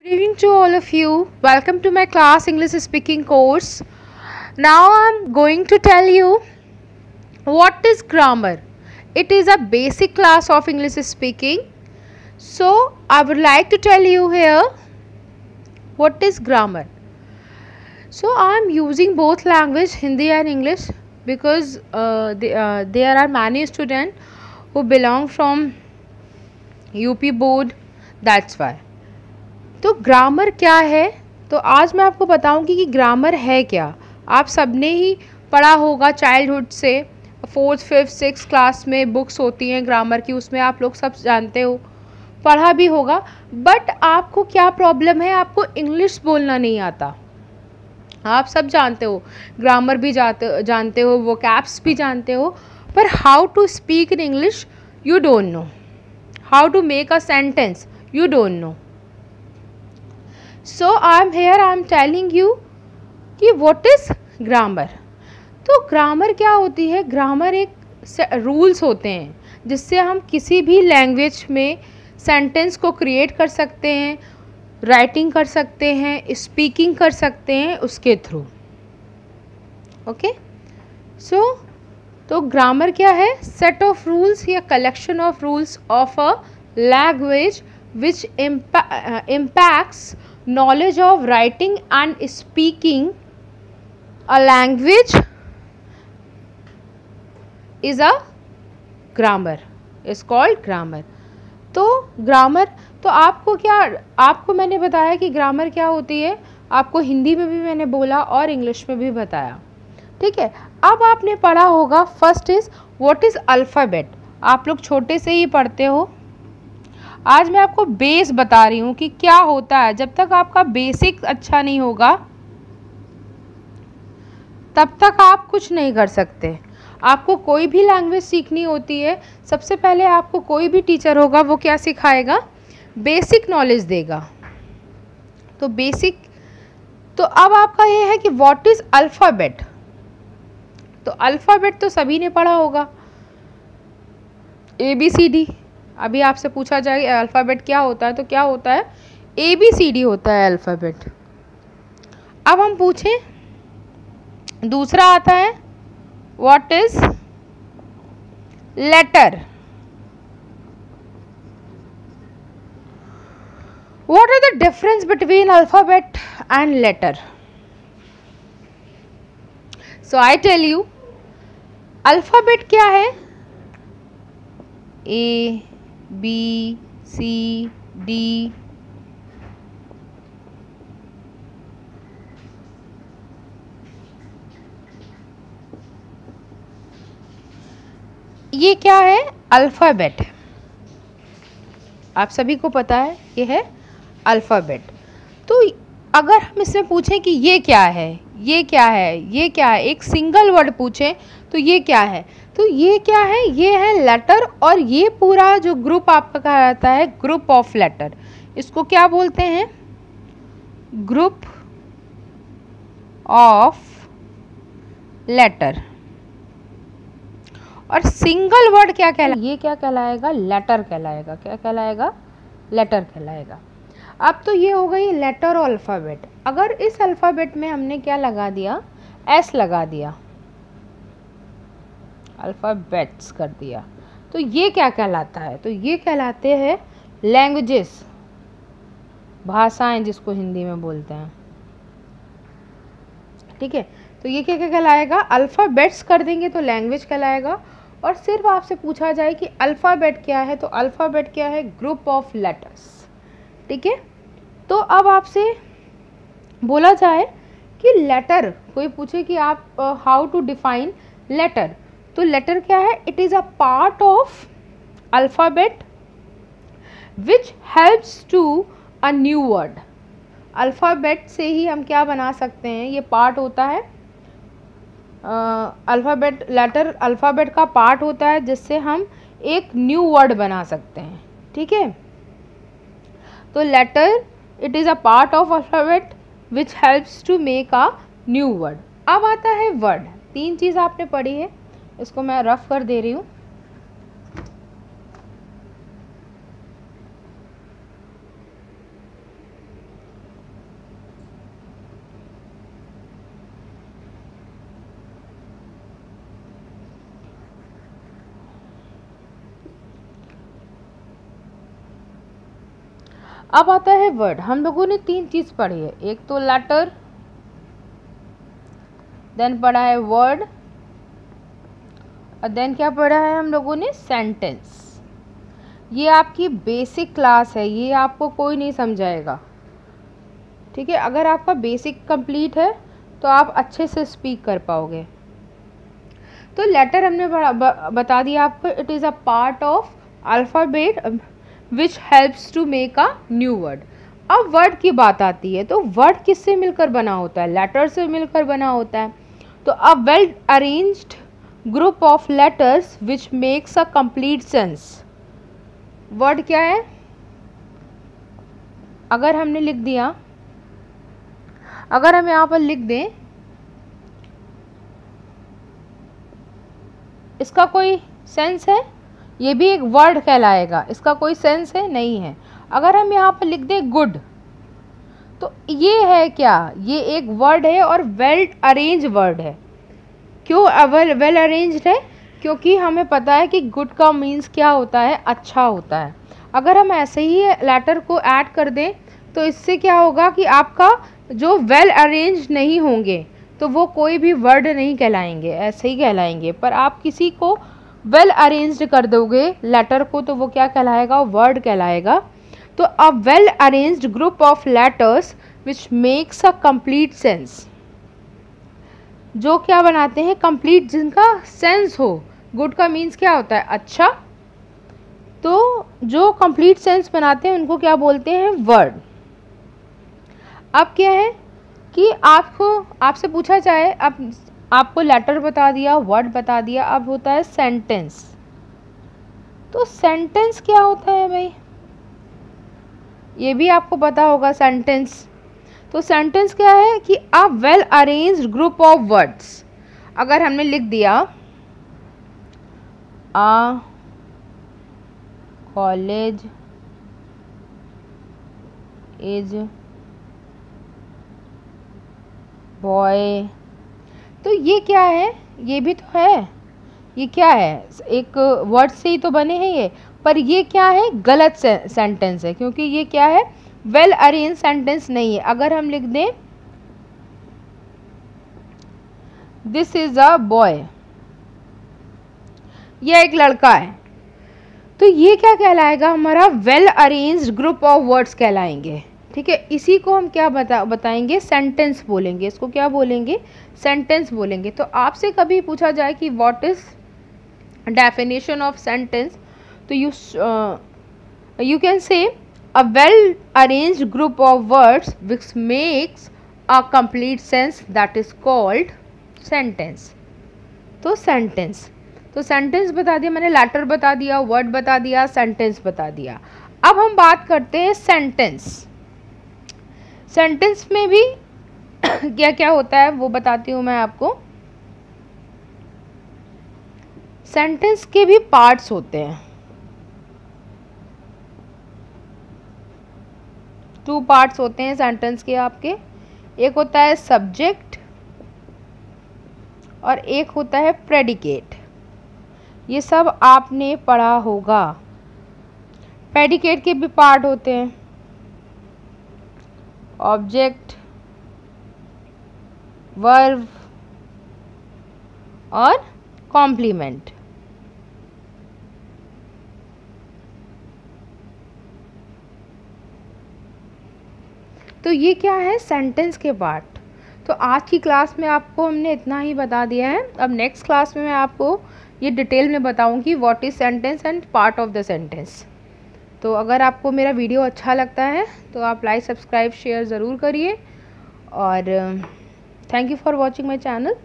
Good evening to all of you. Welcome to my class English speaking course. Now I'm going to tell you what is grammar. It is a basic class of English speaking. So I would like to tell you here what is grammar. So I'm using both language Hindi and English because there are many students who belong from UP board. That's why. तो grammar क्या है, तो आज मैं आपको बताऊंगी कि grammar है क्या। आप सबने ही पढ़ा होगा चाइल्डहुड से, 4th 5th 6th क्लास में बुक्स होती हैं ग्रामर की, उसमें आप लोग सब जानते हो, पढ़ा भी होगा। बट आपको क्या प्रॉब्लम है, आपको इंग्लिश बोलना नहीं आता। आप सब जानते हो, ग्रामर भी जानते हो, वोकैब्स भी जानते हो, पर how to speak in English you don't know, how to make a sentence you don't know. So I am telling you कि व्हाट इज़ ग्रामर। तो ग्रामर क्या होती है, ग्रामर एक रूल्स होते हैं जिससे हम किसी भी लैंग्वेज में सेंटेंस को क्रिएट कर सकते हैं, राइटिंग कर सकते हैं, स्पीकिंग कर सकते हैं उसके थ्रू। ओके, सो तो ग्रामर क्या है, सेट ऑफ रूल्स या collection of rules of a language which impacts knowledge of writing and speaking a language is a grammar, is called grammar। तो ग्रामर, तो आपको मैंने बताया कि ग्रामर क्या होती है, आपको हिंदी में भी मैंने बोला और इंग्लिश में भी बताया, ठीक है। अब आपने पढ़ा होगा, first is what is alphabet, आप लोग छोटे से ही पढ़ते हो। आज मैं आपको बेस बता रही हूँ कि क्या होता है। जब तक आपका बेसिक अच्छा नहीं होगा तब तक आप कुछ नहीं कर सकते। आपको कोई भी लैंग्वेज सीखनी होती है, सबसे पहले आपको कोई भी टीचर होगा वो क्या सिखाएगा, बेसिक नॉलेज देगा। तो बेसिक, तो अब आपका ये है कि व्हाट इज़ अल्फ़ाबेट। तो अल्फ़ाबेट तो सभी ने पढ़ा होगा, ABCD। अभी आपसे पूछा जाए अल्फ़ाबेट क्या होता है, तो क्या होता है, ABCD होता है अल्फ़ाबेट। अब हम पूछें, दूसरा आता है what is letter. What are the difference between alphabet and letter. So I tell you, alphabet क्या है, ABCD, ये क्या है, अल्फ़ाबेट। आप सभी को पता है ये है अल्फ़ाबेट। तो अगर हम इसमें पूछें कि ये क्या है, ये क्या है, ये क्या है, एक सिंगल वर्ड पूछें तो ये क्या है, तो ये क्या है, ये है लेटर। और ये पूरा जो ग्रुप आपका कहा जाता है ग्रुप ऑफ लेटर, इसको क्या बोलते हैं, ग्रुप ऑफ लेटर। और सिंगल वर्ड क्या कहलाएगा, ये क्या कहलाएगा, लेटर कहलाएगा। क्या कहलाएगा, लेटर कहलाएगा। अब तो ये हो गई लेटर और अल्फ़ाबेट। अगर इस अल्फ़ाबेट में हमने क्या लगा दिया, S लगा दिया, अल्फ़ाबेट्स कर दिया, तो ये क्या कहलाता है, तो ये कहलाते हैं लैंग्वेजेस, भाषाएं जिसको हिंदी में बोलते हैं, ठीक है। तो ये क्या क्या कहलाएगा, अल्फ़ाबेट्स कर देंगे तो लैंग्वेज कहलाएगा। और सिर्फ आपसे पूछा जाए कि अल्फ़ाबेट क्या है, तो अल्फ़ाबेट क्या है, ग्रुप ऑफ लेटर्स, ठीक है। तो अब आपसे बोला जाए कि लेटर, कोई पूछे कि आप हाउ टू डिफाइन लेटर, तो लेटर क्या है, it is a part of alphabet which helps to a new word. Alphabet से ही हम क्या बना सकते हैं, ये पार्ट होता है अल्फ़ाबेट, लेटर अल्फ़ाबेट का पार्ट होता है जिससे हम एक न्यू वर्ड बना सकते हैं, ठीक है। तो letter it is a part of alphabet which helps to make a new word. अब आता है वर्ड। 3 चीज़ आपने पढ़ी है, इसको मैं रफ कर दे रही हूँ। अब आता है वर्ड। हम लोगों ने 3 चीज़ पढ़ी है, एक तो लेटर, देन पढ़ा है वर्ड, और देन क्या पढ़ा है हम लोगों ने, सेंटेंस। ये आपकी बेसिक क्लास है, ये आपको कोई नहीं समझाएगा, ठीक है। अगर आपका बेसिक कंप्लीट है तो आप अच्छे से स्पीक कर पाओगे। तो लेटर हमने बता दिया आपको, it is a part of alphabet which helps to make a new word. अब वर्ड की बात आती है, तो वर्ड किससे मिलकर बना होता है, लेटर से मिलकर बना होता है। तो अ well arranged group of letters which makes a complete sense. Word क्या है, अगर हमने लिख दिया, अगर हम यहाँ पर लिख दें, इसका कोई सेंस है, ये भी एक वर्ड कहलाएगा, इसका कोई सेंस है नहीं है। अगर हम यहाँ पर लिख दें गुड, तो ये है क्या, ये एक वर्ड है और वेल अरेंज वर्ड है। क्यों वेल अरेंज्ड है, क्योंकि हमें पता है कि गुड का मीन्स क्या होता है, अच्छा होता है। अगर हम ऐसे ही लेटर को ऐड कर दें तो इससे क्या होगा कि आपका जो वेल अरेंज नहीं होंगे तो वो कोई भी वर्ड नहीं कहलाएंगे, ऐसे ही कहलाएंगे। पर आप किसी को वेल अरेंज्ड कर दोगे लेटर को, तो वो क्या कहलाएगा, वर्ड कहलाएगा। तो अ well arranged group of letters which makes a complete sense, जो क्या बनाते हैं, कंप्लीट, जिनका सेंस हो। गुड का मीन्स क्या होता है, अच्छा, तो जो कंप्लीट सेंस बनाते हैं उनको क्या बोलते हैं, वर्ड। अब क्या है कि आपसे पूछा जाए, अब आपको लेटर बता दिया, वर्ड बता दिया, अब होता है सेंटेंस। तो सेंटेंस क्या होता है भाई, ये भी आपको पता होगा सेंटेंस। तो सेंटेंस क्या है कि अ well arranged group of words. अगर हमने लिख दिया आ कॉलेज इज बॉय, तो ये क्या है, ये भी तो है, ये क्या है, एक वर्ड से ही तो बने हैं ये। पर ये क्या है, गलत सेंटेंस है, क्योंकि ये क्या है, वेल अरेंज सेंटेंस नहीं है। अगर हम लिख दें दिस इज अ बॉय, यह एक लड़का है, तो ये क्या कहलाएगा, हमारा well arranged group of words कहलाएंगे, ठीक है। इसी को हम क्या बताएंगे, सेंटेंस बोलेंगे, इसको क्या बोलेंगे, सेंटेंस बोलेंगे। तो आपसे कभी पूछा जाए कि what is definition of sentence, तो you can say a well arranged group of words which makes a complete sense, that is called sentence. तो सेंटेंस, तो सेंटेंस बता दिया मैंने, लेटर बता दिया, वर्ड बता दिया, सेंटेंस बता दिया। अब हम बात करते हैं सेंटेंस। सेंटेंस में भी क्या क्या होता है वो बताती हूँ मैं आपको। सेंटेंस के भी पार्ट्स होते हैं, 2 पार्ट्स होते हैं सेंटेंस के आपके। एक होता है सब्जेक्ट और एक होता है प्रेडिकेट। ये सब आपने पढ़ा होगा। प्रेडिकेट के भी पार्ट होते हैं, ऑब्जेक्ट, वर्ब और कॉम्प्लीमेंट। तो ये क्या है, सेंटेंस के पार्ट। तो आज की क्लास में आपको हमने इतना ही बता दिया है। अब नेक्स्ट क्लास में मैं आपको ये डिटेल में बताऊंगी what is sentence and part of the sentence. तो अगर आपको मेरा वीडियो अच्छा लगता है तो आप लाइक, सब्सक्राइब, शेयर ज़रूर करिए। और thank you for watching my channel.